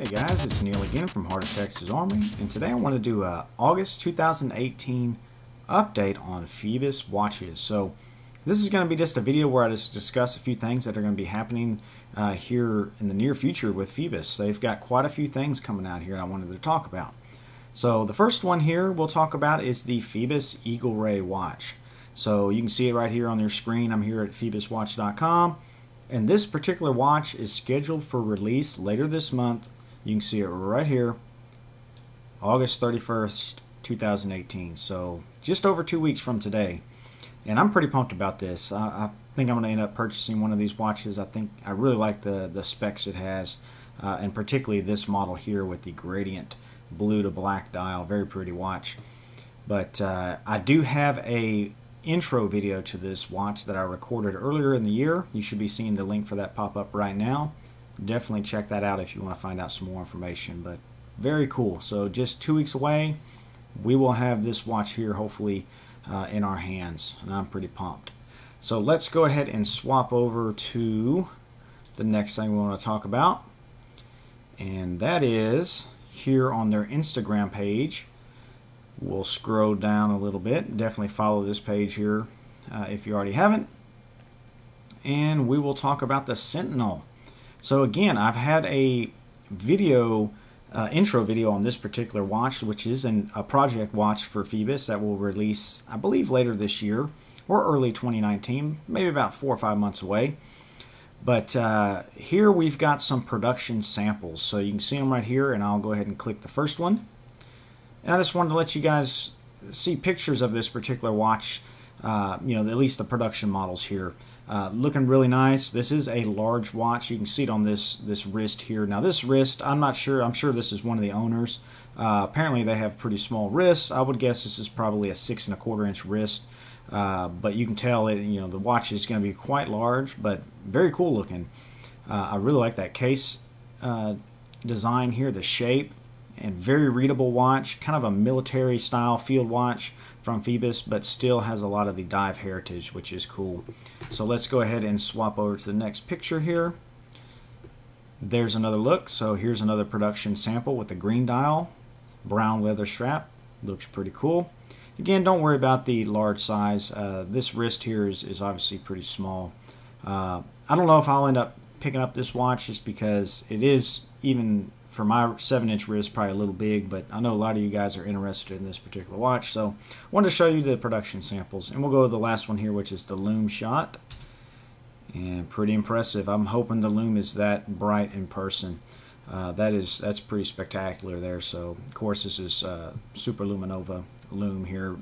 guys, it's Neil again from Heart of Texas Army, and today I want to do a August 2018 update on Phoebos Watches. So this is going to be just a video where I just discuss a few things that are going to be happening here in the near future with Phoebus. They've got quite a few things coming out here I wanted to talk about. So the first one here we'll talk about is the Phoebus Eagle Ray watch. So you can see it right here on your screen. I'm here at phoiboswatch.com. And this particular watch is scheduled for release later this month. You can see it right here, August 31st, 2018. So just over 2 weeks from today. And I'm pretty pumped about this. I think I'm going to end up purchasing one of these watches. I really like the specs it has, and particularly this model here with the gradient blue to black dial. Very pretty watch. But I do have a intro video to this watch that I recorded earlier in the year. You should be seeing the link for that pop up right now. Definitely check that out if you want to find out some more information. But very cool. So just 2 weeks away, we will have this watch here hopefully in our hands, and I'm pretty pumped. So let's go ahead and swap over to the next thing we want to talk about, and that is here on their Instagram page. We'll scroll down a little bit. Definitely follow this page here if you already haven't. And we will talk about the Sentinel. So again, I've had a video, intro video on this particular watch, which is a project watch for Phoebus that will release, I believe, later this year or early 2019, maybe about 4 or 5 months away. But here we've got some production samples. So you can see them right here, and I'll go ahead and click the first one. And I just wanted to let you guys see pictures of this particular watch, at least the production models here. Looking really nice. This is a large watch. You can see it on this wrist here. Now this wrist, I'm not sure. I'm sure this is one of the owners. Apparently they have pretty small wrists. I would guess this is probably a 6 1/4 inch wrist. But you can tell it. The watch is going to be quite large, but very cool looking. I really like that case design here, the shape. And very readable watch, kind of a military style field watch from Phoebus, but still has a lot of the dive heritage, which is cool. So let's go ahead and swap over to the next picture here. There's another look. So here's another production sample with the green dial, brown leather strap. Looks pretty cool. Again, don't worry about the large size. This wrist here is obviously pretty small. I don't know if I'll end up picking up this watch just because it is, even for my 7-inch wrist, probably a little big, but I know a lot of you guys are interested in this particular watch, so I wanted to show you the production samples. And we'll go to the last one here, which is the lume shot, and pretty impressive. I'm hoping the lume is that bright in person. That's pretty spectacular there. So of course this is super luminova lume here,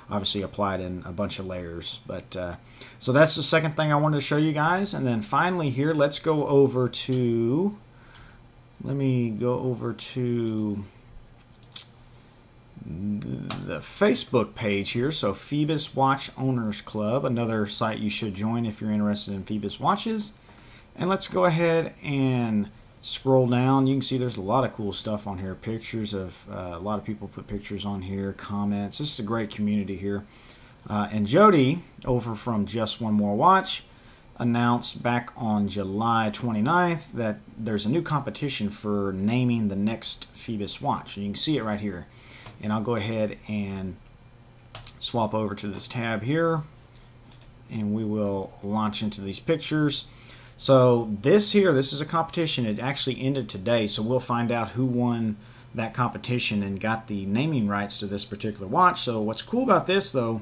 obviously applied in a bunch of layers. But so that's the second thing I wanted to show you guys. And then finally here, let's go over to, let me go over to the Facebook page here. So Phoebos Watch Owners Club, another site you should join if you're interested in Phoebos watches. And let's go ahead and scroll down. You can see there's a lot of cool stuff on here. Pictures of a lot of people put pictures on here, comments. This is a great community here. And Jody over from Just One More Watch announced back on July 29th that there's a new competition for naming the next Phoebus watch. And you can see it right here. And I'll go ahead and swap over to this tab here, and we will launch into these pictures. So this is a competition. It actually ended today, so we'll find out who won that competition and got the naming rights to this particular watch. So what's cool about this, though,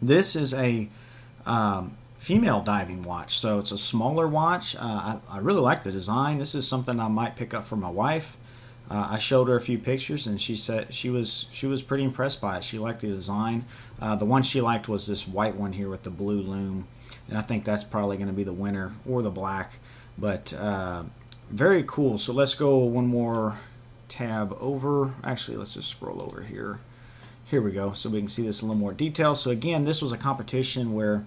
this is a female diving watch. So it's a smaller watch. I really like the design. This is something I might pick up for my wife. I showed her a few pictures, and she said she was pretty impressed by it. She liked the design. The one she liked was this white one here with the blue lume, and I think that's probably going to be the winner, or the black. But very cool. So let's go one more tab over. Actually, let's just scroll over here. Here we go, so we can see this in a little more detail. So again, this was a competition where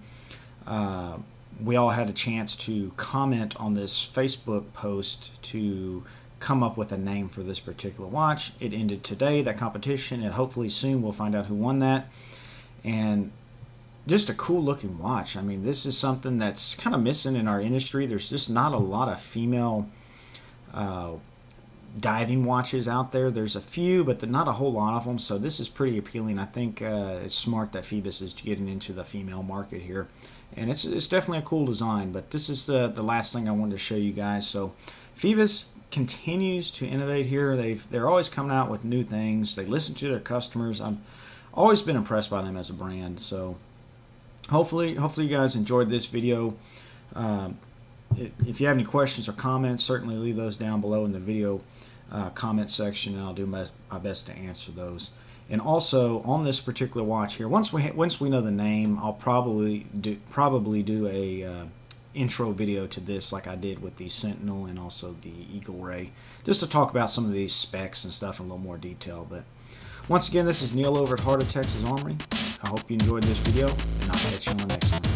we all had a chance to comment on this Facebook post to come up with a name for this particular watch. It ended today, that competition, and hopefully soon we'll find out who won that. And just a cool looking watch. I mean, this is something that's kind of missing in our industry. There's just not a lot of female diving watches out there. There's a few, but not a whole lot of them, so this is pretty appealing. I think it's smart that Phoebus is getting into the female market here, and it's definitely a cool design. But this is the last thing I wanted to show you guys. So Phoebus continues to innovate here. They're always coming out with new things. They listen to their customers. I've always been impressed by them as a brand. So hopefully you guys enjoyed this video. If you have any questions or comments, certainly leave those down below in the video comment section, and I'll do my best to answer those. And also on this particular watch here, once we know the name, I'll probably do a intro video to this, like I did with the Sentinel and also the Eagle Ray, just to talk about some of these specs and stuff in a little more detail. But once again, this is Neil over at Heart of Texas Armory. I hope you enjoyed this video, and I'll catch you on the next one.